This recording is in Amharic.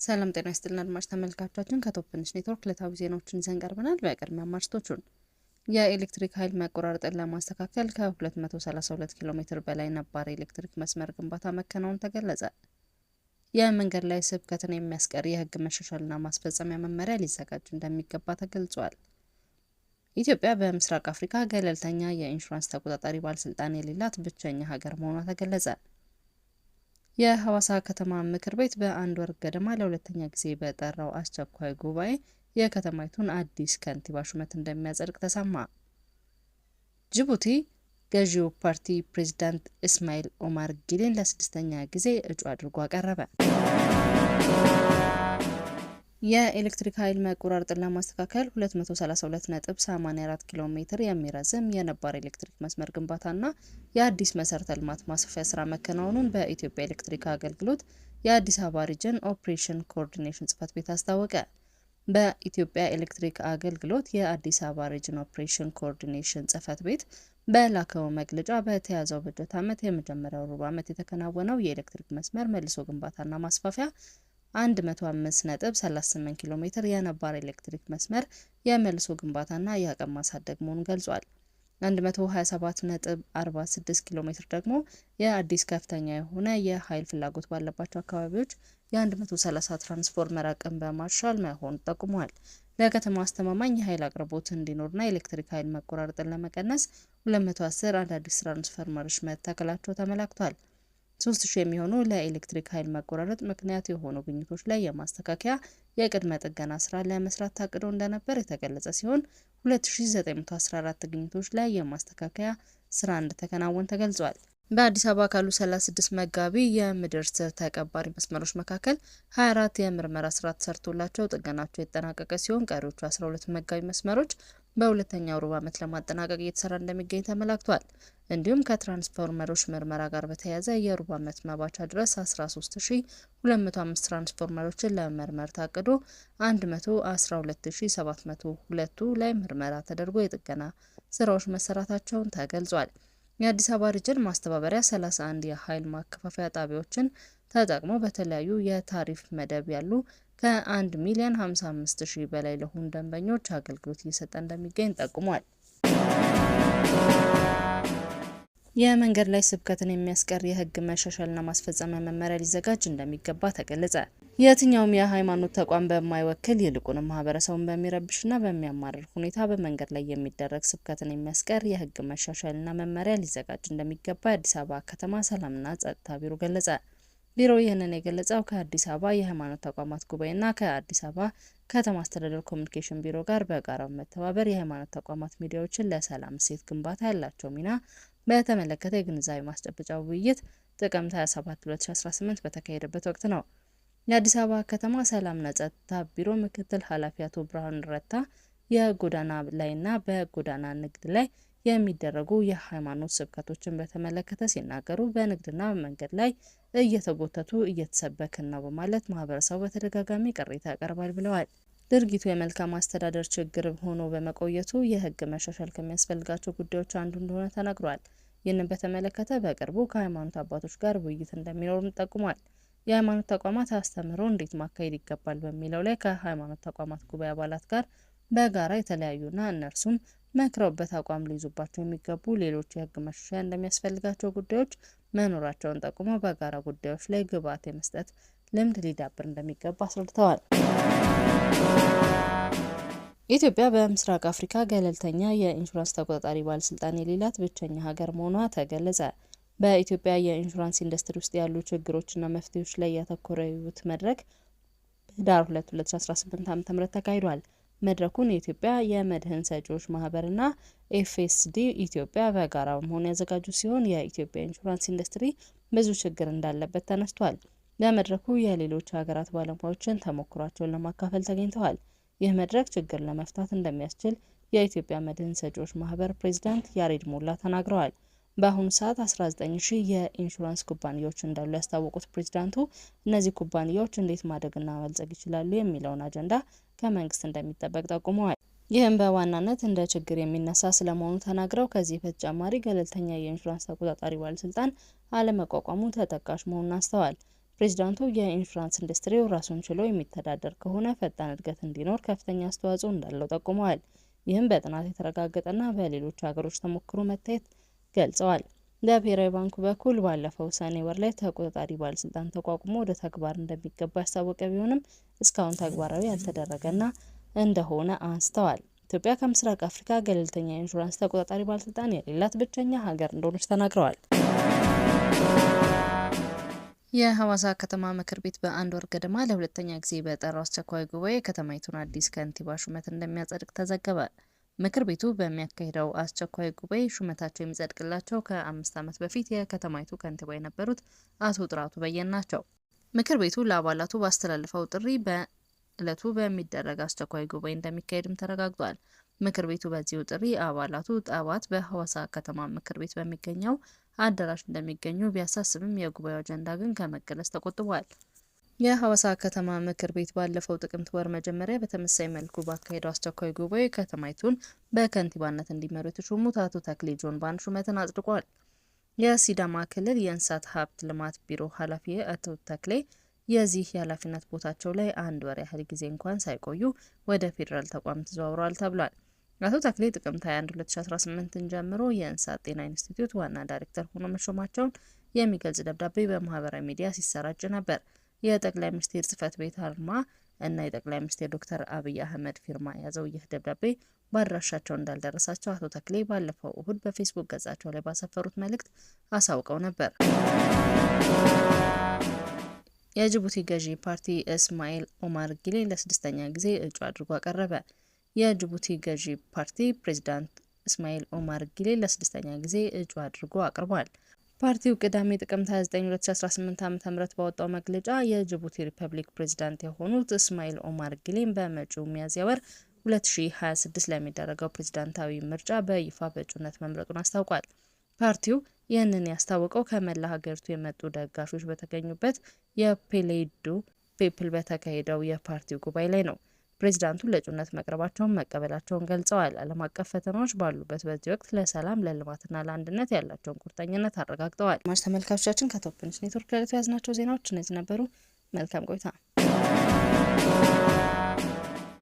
ሰላም ጤና ይስጥልን አድማጭ ተመልካቾቻችን ከቶፕንሽ ኔትወርክ ዕለታዊ ዜናዎችን ይዘን ቀርበናል። በቅድሚያ አርዕስቶቹን የኤሌክትሪክ ኃይል መቆራረጥን ለማስተካከል ከ232 ኪሎ ሜትር በላይ ነባር የኤሌክትሪክ መስመር ግንባታ መከናወኑ ተገለጸ። የመንገድ ላይ ስብከትን የሚያስቀር የሕግ መሻሻልና ማስፈጸሚያ መመሪያ ሊዘጋጅ እንደሚገባ ተገልጿል። ኢትዮጵያ በምስራቅ አፍሪካ ገለልተኛ የኢንሹራንስ ተቆጣጣሪ ባለስልጣን የሌላት ብቸኛ ሀገር መሆኗ ተገለጸ። የሐዋሳ ከተማ ምክር ቤት በአንድ ወር ገደማ ለሁለተኛ ጊዜ በጠራው አስቸኳይ ጉባኤ የከተማይቱን አዲስ ከንቲባ ሹመት እንደሚያጸድቅ ተሰማ። ጅቡቲ ገዢው ፓርቲ ፕሬዝዳንት እስማኤል ኦማር ጊሌን ለስድስተኛ ጊዜ እጩ አድርጎ አቀረበ። የኤሌክትሪክ ኃይል መቆራረጥን ለማስተካከል 232.84 ኪሎ ሜትር የሚረዝም የነባር ኤሌክትሪክ መስመር ግንባታና የአዲስ መሰረተ ልማት ማስፋፊያ ስራ መከናወኑን በኢትዮጵያ ኤሌክትሪክ አገልግሎት የአዲስ አበባ ሪጅን ኦፕሬሽን ኮኦርዲኔሽን ጽሕፈት ቤት አስታወቀ። በኢትዮጵያ ኤሌክትሪክ አገልግሎት የአዲስ አበባ ሪጅን ኦፕሬሽን ኮኦርዲኔሽን ጽሕፈት ቤት በላከው መግለጫ በተያዘው በጀት ዓመት የመጀመሪያው ሩብ ዓመት የተከናወነው የኤሌክትሪክ መስመር መልሶ ግንባታና ማስፋፊያ 105.38 ኪሎ ሜትር የነባር ኤሌክትሪክ መስመር የመልሶ ግንባታና የአቅም ማሳደግ መሆኑን ገልጿል። 127.46 ኪሎ ሜትር ደግሞ የአዲስ ከፍተኛ የሆነ የኃይል ፍላጎት ባለባቸው አካባቢዎች የ130 ትራንስፎርመር አቅም በማሻሻል መሆኑን ጠቁሟል። ለከተማ አስተማማኝ የኃይል አቅርቦት እንዲኖርና የኤሌክትሪክ ኃይል መቆራረጥን ለመቀነስ 210 አዳዲስ ትራንስፎርመሮች መተከላቸው ተመላክቷል። 3000 የሚሆኑ ለኤሌክትሪክ ኃይል መቆራረጥ ምክንያት የሆኑ ግኝቶች ላይ የማስተካከያ የቅድመ ጥገና ስራ ለመስራት ታቅዶ እንደነበር የተገለጸ ሲሆን 2914 ግኝቶች ላይ የማስተካከያ ስራ እንደተከናወነ ተገልጿል። በአዲስ አበባ ካሉ 36 መጋቢ የምድር ስር ተቀባሪ መስመሮች መካከል 24 የምርመራ ስራ ተሰርቶላቸው ጥገናቸው የተጠናቀቀ ሲሆን ቀሪዎቹ 12 መጋቢ መስመሮች በሁለተኛው ሩብ ዓመት ለማጠናቀቅ እየተሰራ እንደሚገኝ ተመላክቷል። እንዲሁም ከትራንስፎርመሮች ምርመራ ጋር በተያያዘ የሩብ ዓመት መባቻ ድረስ 13205 ትራንስፎርመሮችን ለመመርመር ታቅዶ 112702ቱ ላይ ምርመራ ተደርጎ የጥገና ስራዎች መሰራታቸውን ተገልጿል። የአዲስ አበባ ሪጅን ማስተባበሪያ 31 የኃይል ማከፋፈያ ጣቢያዎችን ተጠቅሞ በተለያዩ የታሪፍ መደብ ያሉ ከ1,055,000 በላይ ለሆኑ ደንበኞች አገልግሎት እየሰጠ እንደሚገኝ ጠቁሟል። የመንገድ ላይ ስብከትን የሚያስቀር የሕግ መሻሻልና ማስፈጸሚያ መመሪያ ሊዘጋጅ እንደሚገባ ተገለጸ። የትኛውም የሃይማኖት ተቋም በማይወክል ይልቁንም ማህበረሰቡን በሚረብሽና በሚያማርር ሁኔታ በመንገድ ላይ የሚደረግ ስብከትን የሚያስቀር የሕግ መሻሻልና መመሪያ ሊዘጋጅ እንደሚገባ የአዲስ አበባ ከተማ ሰላምና ጸጥታ ቢሮ ገለጸ። ቢሮው ይህንን የገለጸው ከአዲስ አበባ የሃይማኖት ተቋማት ጉባኤና ከአዲስ አበባ ከተማ አስተዳደር ኮሚኒኬሽን ቢሮ ጋር በጋራ በመተባበር የሃይማኖት ተቋማት ሚዲያዎችን ለሰላም እሴት ግንባታ ያላቸው ሚና በተመለከተ የግንዛቤ ማስጨበጫ ውይይት ጥቅምት 27 2018 በተካሄደበት ወቅት ነው። የአዲስ አበባ ከተማ ሰላምና ጸጥታ ቢሮ ምክትል ኃላፊ አቶ ብርሃኑ ረታ የጎዳና ላይና በጎዳና ንግድ ላይ የሚደረጉ የሃይማኖት ስብከቶችን በተመለከተ ሲናገሩ በንግድና በመንገድ ላይ እየተጎተቱ እየተሰበክን ነው በማለት ማህበረሰቡ በተደጋጋሚ ቅሬታ ያቀርባል ብለዋል። ድርጊቱ የመልካም አስተዳደር ችግር ሆኖ በመቆየቱ የሕግ መሻሻል ከሚያስፈልጋቸው ጉዳዮች አንዱ እንደሆነ ተናግሯል። ይህንን በተመለከተ በቅርቡ ከሃይማኖት አባቶች ጋር ውይይት እንደሚኖርም ጠቁሟል። የሃይማኖት ተቋማት አስተምህሮ እንዴት ማካሄድ ይገባል በሚለው ላይ ከሃይማኖት ተቋማት ጉባኤ አባላት ጋር በጋራ የተለያዩና እነርሱም መክረውበት አቋም ሊይዙባቸው የሚገቡ ሌሎች የሕግ መሻሻያ እንደሚያስፈልጋቸው ጉዳዮች መኖራቸውን ጠቁመው በጋራ ጉዳዮች ላይ ግብዓት የመስጠት ልምድ ሊዳብር እንደሚገባ አስረድተዋል። ኢትዮጵያ በምስራቅ አፍሪካ ገለልተኛ የኢንሹራንስ ተቆጣጣሪ ባለስልጣን የሌላት ብቸኛ ሀገር መሆኗ ተገለጸ። በኢትዮጵያ የኢንሹራንስ ኢንዱስትሪ ውስጥ ያሉ ችግሮችና መፍትሄዎች ላይ ያተኮረ የውይይት መድረክ ህዳር 2 2018 ዓ.ም ተካሂዷል። መድረኩን የኢትዮጵያ የመድህን ሰጪዎች ማህበርና ኤፍኤስዲ ኢትዮጵያ በጋራ በመሆን ያዘጋጁ ሲሆን የኢትዮጵያ ኢንሹራንስ ኢንዱስትሪ ብዙ ችግር እንዳለበት ተነስቷል። ለመድረኩ የሌሎች ሀገራት ባለሙያዎችን ተሞክሯቸውን ለማካፈል ተገኝተዋል። ይህ መድረክ ችግር ለመፍታት እንደሚያስችል የኢትዮጵያ መድህን ሰጪዎች ማህበር ፕሬዝዳንት ያሬድ ሞላ ተናግረዋል። በአሁኑ ሰዓት 19,000 የኢንሹራንስ ኩባንያዎች እንዳሉ ያስታወቁት ፕሬዝዳንቱ እነዚህ ኩባንያዎች እንዴት ማደግና ማበልጸግ ይችላሉ የሚለውን አጀንዳ ከመንግስት እንደሚጠበቅ ጠቁመዋል። ይህም በዋናነት እንደ ችግር የሚነሳ ስለመሆኑ ተናግረው ከዚህ በተጨማሪ ገለልተኛ የኢንሹራንስ ተቆጣጣሪ ባለስልጣን አለመቋቋሙ ተጠቃሽ መሆኑን አስተዋል። ፕሬዚዳንቱ የኢንሹራንስ ኢንዱስትሪው ራሱን ችሎ የሚተዳደር ከሆነ ፈጣን እድገት እንዲኖር ከፍተኛ አስተዋጽኦ እንዳለው ጠቁመዋል። ይህም በጥናት የተረጋገጠና በሌሎች ሀገሮች ተሞክሮ መታየት ገልጸዋል። በብሔራዊ ባንኩ በኩል ባለፈው ሰኔ ወር ላይ ተቆጣጣሪ ባለስልጣን ተቋቁሞ ወደ ተግባር እንደሚገባ ያስታወቀ ቢሆንም እስካሁን ተግባራዊ ያልተደረገና እንደሆነ አንስተዋል። ኢትዮጵያ ከምስራቅ አፍሪካ ገለልተኛ የኢንሹራንስ ተቆጣጣሪ ባለስልጣን የሌላት ብቸኛ ሀገር እንደሆነች ተናግረዋል። የሐዋሳ ከተማ ምክር ቤት በአንድ ወር ገደማ ለሁለተኛ ጊዜ በጠራው አስቸኳይ ጉባኤ የከተማይቱን አዲስ ከንቲባ ሹመት እንደሚያጸድቅ ተዘገበ። ምክር ቤቱ በሚያካሂደው አስቸኳይ ጉባኤ ሹመታቸው የሚጸድቅላቸው ከ5 ዓመት በፊት የከተማይቱ ከንቲባ የነበሩት አቶ ጥራቱ በየነ ናቸው። ምክር ቤቱ ለአባላቱ ባስተላለፈው ጥሪ በዕለቱ በሚደረግ አስቸኳይ ጉባኤ እንደሚካሄድም ተረጋግጧል። ምክር ቤቱ በዚሁ ጥሪ አባላቱ ጠዋት በሐዋሳ ከተማ ምክር ቤት በሚገኘው አዳራሽ እንደሚገኙ ቢያሳስብም የጉባኤው አጀንዳ ግን ከመገለጽ ተቆጥቧል። የሐዋሳ ከተማ ምክር ቤት ባለፈው ጥቅምት ወር መጀመሪያ በተመሳሳይ መልኩ ባካሄደው አስቸኳይ ጉባኤ ከተማይቱን በከንቲባነት እንዲመሩ የተሾሙት አቶ ተክሌ ጆንባን ሹመትን አጽድቋል። የሲዳማ ክልል የእንስሳት ሀብት ልማት ቢሮ ኃላፊ አቶ ተክሌ የዚህ የኃላፊነት ቦታቸው ላይ 1 ወር ያህል ጊዜ እንኳን ሳይቆዩ ወደ ፌዴራል ተቋም ተዘዋውረዋል ተብሏል። አቶ ተክሌ ጥቅምት 21 2018ን ጀምሮ የእንስሳት ጤና ኢንስቲትዩት ዋና ዳይሬክተር ሆኖ መሾማቸውን የሚገልጽ ደብዳቤ በማህበራዊ ሚዲያ ሲሰራጭ ነበር። የጠቅላይ ሚኒስትር ጽህፈት ቤት አርማ እና የጠቅላይ ሚኒስትር ዶክተር አብይ አህመድ ፊርማ የያዘው ይህ ደብዳቤ በአድራሻቸው እንዳልደረሳቸው አቶ ተክሌ ባለፈው እሁድ በፌስቡክ ገጻቸው ላይ ባሰፈሩት መልእክት አሳውቀው ነበር። የጅቡቲ ገዢ ፓርቲ እስማኤል ኦማር ጊሌ ለ6ኛ ጊዜ እጩ አድርጎ አቀረበ። የጅቡቲ ገዢ ፓርቲ ፕሬዝዳንት እስማኤል ኦማር ጊሌ ለ6ኛ ጊዜ እጩ አድርጎ አቅርቧል። ፓርቲው ቅዳሜ ጥቅምት 29 2018 ዓ.ም ባወጣው መግለጫ የጅቡቲ ሪፐብሊክ ፕሬዝዳንት የሆኑት እስማኤል ኦማር ጊሌን በመጪው ሚያዝያ ወር 2026 ለሚደረገው ፕሬዝዳንታዊ ምርጫ በይፋ በእጩነት መምረጡን አስታውቋል። ፓርቲው ይህንን ያስታወቀው ከመላ ሀገሪቱ የመጡ ደጋፊዎች በተገኙበት የፔሌዶ ፒፕል በተካሄደው የፓርቲው ጉባኤ ላይ ነው። ፕሬዝዳንቱ ለእጩነት መቅረባቸውን መቀበላቸውን ገልጸዋል። ዓለም አቀፍ ፈተናዎች ባሉበት በዚህ ወቅት ለሰላም፣ ለልማትና ለአንድነት ያላቸውን ቁርጠኝነት አረጋግጠዋል። አድማጭ ተመልካቾቻችን ከቶፕ ኒውስ ኔትወርክ ለዕለቱ ያዝናቸው ዜናዎች እነዚህ ነበሩ። መልካም ቆይታ።